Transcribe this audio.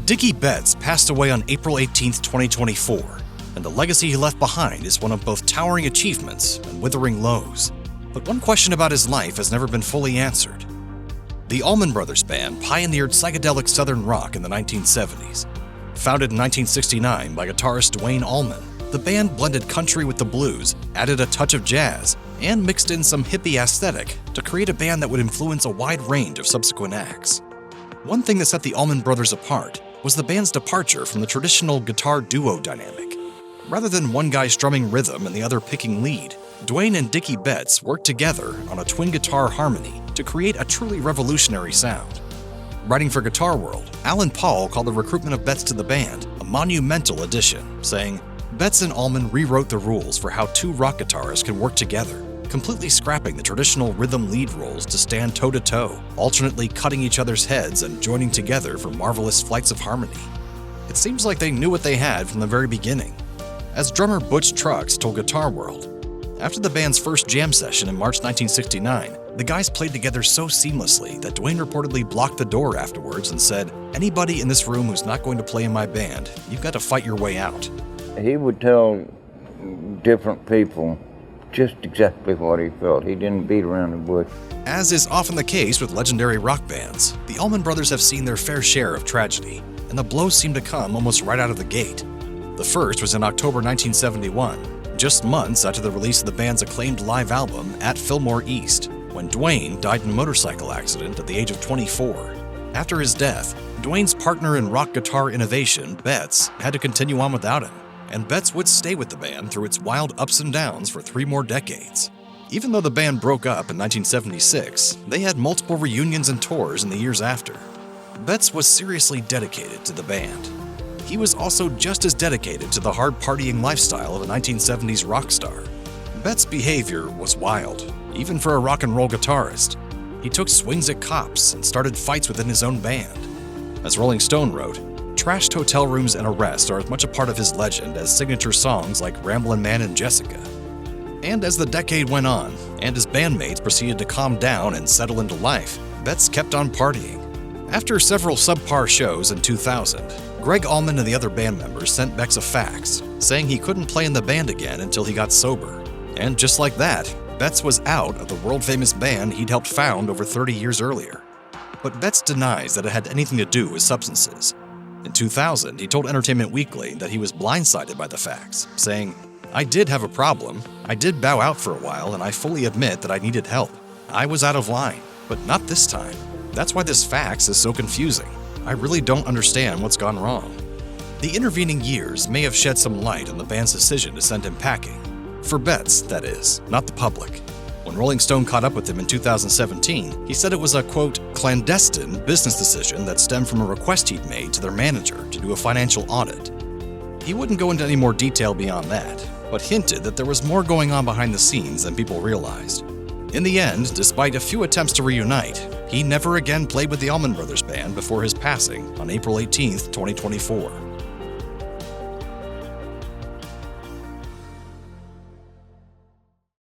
Dickey Betts passed away on April 18, 2024, and the legacy he left behind is one of both towering achievements and withering lows. But one question about his life has never been fully answered. The Allman Brothers Band pioneered psychedelic southern rock in the 1970s. Founded in 1969 by guitarist Duane Allman, the band blended country with the blues, added a touch of jazz, and mixed in some hippie aesthetic to create a band that would influence a wide range of subsequent acts. One thing that set the Allman Brothers apart was the band's departure from the traditional guitar duo dynamic. Rather than one guy strumming rhythm and the other picking lead, Duane and Dickey Betts worked together on a twin guitar harmony to create a truly revolutionary sound. Writing for Guitar World, Alan Paul called the recruitment of Betts to the band a monumental addition, saying, "Betts and Allman rewrote the rules for how two rock guitarists can work together, completely scrapping the traditional rhythm lead roles to stand toe-to-toe, alternately cutting each other's heads and joining together for marvelous flights of harmony." It seems like they knew what they had from the very beginning. As drummer Butch Trucks told Guitar World, after the band's first jam session in March 1969, the guys played together so seamlessly that Duane reportedly blocked the door afterwards and said, "Anybody in this room who's not going to play in my band, you've got to fight your way out." He would tell different people just exactly what he felt. He didn't beat around the bush. As is often the case with legendary rock bands, the Allman Brothers have seen their fair share of tragedy, and the blows seem to come almost right out of the gate. The first was in October 1971, just months after the release of the band's acclaimed live album, At Fillmore East, when Duane died in a motorcycle accident at the age of 24. After his death, Duane's partner in rock guitar innovation, Betts, had to continue on without him, and Betts would stay with the band through its wild ups and downs for 3 more decades. Even though the band broke up in 1976, they had multiple reunions and tours in the years after. Betts was seriously dedicated to the band. He was also just as dedicated to the hard partying lifestyle of a 1970s rock star. Betts' behavior was wild, even for a rock and roll guitarist. He took swings at cops and started fights within his own band. As Rolling Stone wrote, "Trashed hotel rooms and arrests are as much a part of his legend as signature songs like Ramblin' Man and Jessica." And as the decade went on, and his bandmates proceeded to calm down and settle into life, Betts kept on partying. After several subpar shows in 2000, Greg Allman and the other band members sent Betts a fax, saying he couldn't play in the band again until he got sober. And just like that, Betts was out of the world-famous band he'd helped found over 30 years earlier. But Betts denies that it had anything to do with substances. In 2000, he told Entertainment Weekly that he was blindsided by the fax, saying, "I did have a problem. I did bow out for a while, and I fully admit that I needed help. I was out of line, but not this time. That's why this fax is so confusing. I really don't understand what's gone wrong." The intervening years may have shed some light on the band's decision to send him packing. For Betts, that is, not the public. When Rolling Stone caught up with him in 2017, he said it was a, quote, "clandestine business decision that stemmed from a request he'd made to their manager to do a financial audit." He wouldn't go into any more detail beyond that, but hinted that there was more going on behind the scenes than people realized. In the end, despite a few attempts to reunite, he never again played with the Allman Brothers Band before his passing on April 18, 2024.